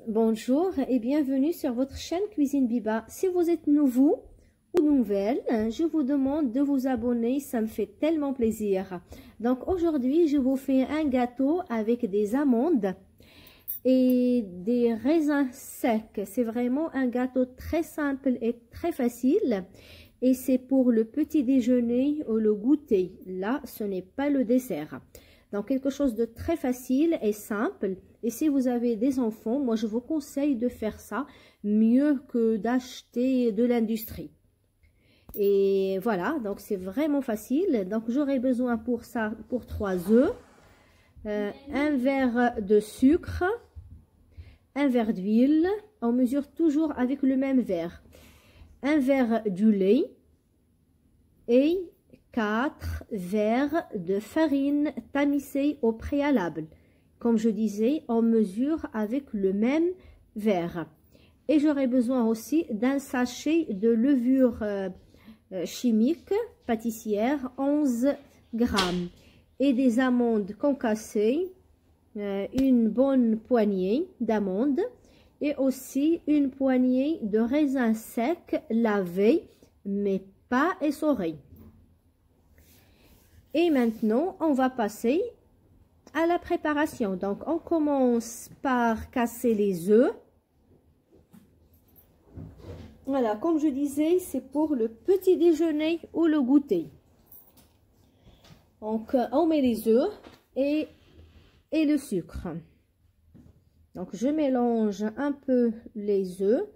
Bonjour et bienvenue sur votre chaîne Cuisine Biba. Si vous êtes nouveau ou nouvelle, je vous demande de vous abonner, ça me fait tellement plaisir. Donc aujourd'hui, je vous fais un gâteau avec des amandes et des raisins secs. C'est vraiment un gâteau très simple et très facile. Et c'est pour le petit déjeuner ou le goûter. Là, ce n'est pas le dessert. Donc, quelque chose de très facile et simple. Et si vous avez des enfants, moi, je vous conseille de faire ça mieux que d'acheter de l'industrie. Et voilà, donc c'est vraiment facile. Donc, j'aurai besoin pour ça, pour 3 œufs, un verre de sucre, un verre d'huile. On mesure toujours avec le même verre. Un verre du lait et 4 verres de farine tamisée au préalable. Comme je disais, on mesure avec le même verre. Et j'aurai besoin aussi d'un sachet de levure chimique pâtissière, 11 grammes. Et des amandes concassées, une bonne poignée d'amandes. Et aussi une poignée de raisins secs lavés, mais pas essorés. Et maintenant, on va passer à la préparation. Donc, on commence par casser les œufs. Voilà, comme je disais, c'est pour le petit déjeuner ou le goûter. Donc, on met les œufs et le sucre. Donc, je mélange un peu les œufs,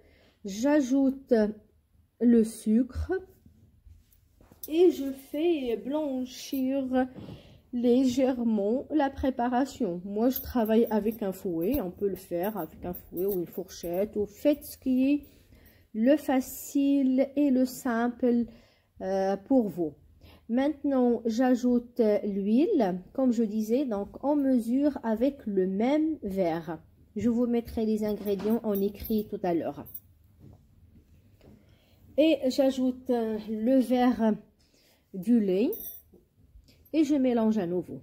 j'ajoute le sucre et je fais blanchir légèrement la préparation. Moi, je travaille avec un fouet, on peut le faire avec un fouet ou une fourchette, ou faites ce qui est le facile et le simple pour vous. Maintenant, j'ajoute l'huile, comme je disais, donc on mesure avec le même verre. Je vous mettrai les ingrédients en écrit tout à l'heure. Et j'ajoute le verre du lait et je mélange à nouveau.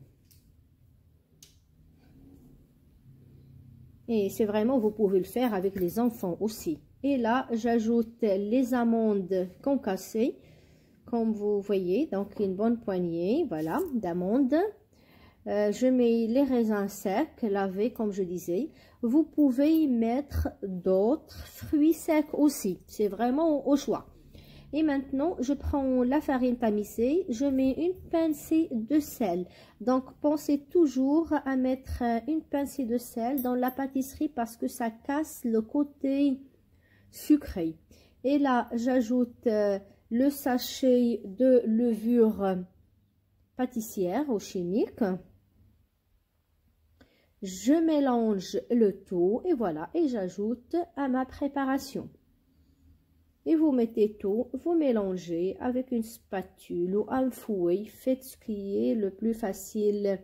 Et c'est vraiment, vous pouvez le faire avec les enfants aussi. Et là, j'ajoute les amandes concassées, comme vous voyez, donc une bonne poignée, voilà, d'amandes. Je mets les raisins secs, lavés, comme je disais. Vous pouvez y mettre d'autres fruits secs aussi. C'est vraiment au choix. Et maintenant, je prends la farine tamisée. Je mets une pincée de sel. Donc, pensez toujours à mettre une pincée de sel dans la pâtisserie parce que ça casse le côté sucré. Et là, j'ajoute le sachet de levure pâtissière ou chimique. Je mélange le tout et voilà, et j'ajoute à ma préparation. Et vous mettez tout, vous mélangez avec une spatule ou un fouet, faites ce qui est le plus facile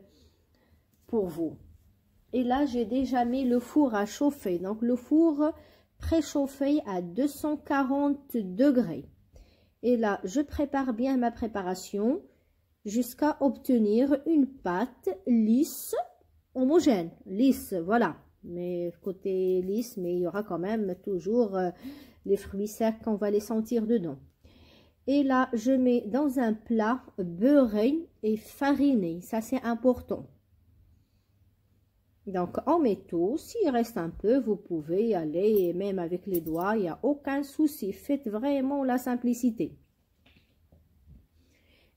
pour vous. Et là, j'ai déjà mis le four à chauffer, donc le four préchauffé à 240 degrés. Et là, je prépare bien ma préparation jusqu'à obtenir une pâte lisse, homogène, lisse, voilà, mais côté lisse, mais il y aura quand même toujours les fruits secs, on va les sentir dedans. Et là, je mets dans un plat beurré et fariné, ça c'est important. Donc, on met tout, s'il reste un peu, vous pouvez aller, même avec les doigts, il n'y a aucun souci, faites vraiment la simplicité.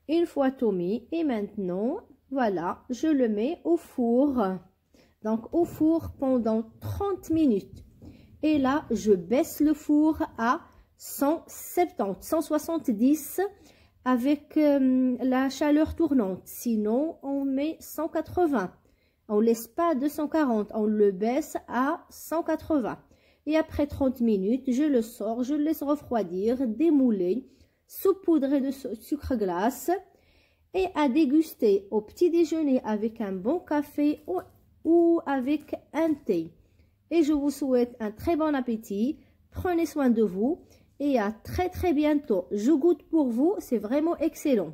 Une fois tout mis, et maintenant, voilà, je le mets au four. Donc, au four pendant 30 minutes. Et là, je baisse le four à 170 avec la chaleur tournante. Sinon, on met 180. On ne laisse pas 240, on le baisse à 180. Et après 30 minutes, je le sors, je le laisse refroidir, démouler, saupoudrer de sucre glace et à déguster au petit déjeuner avec un bon café ou avec un thé. Et je vous souhaite un très bon appétit. Prenez soin de vous et à très bientôt. Je goûte pour vous, c'est vraiment excellent.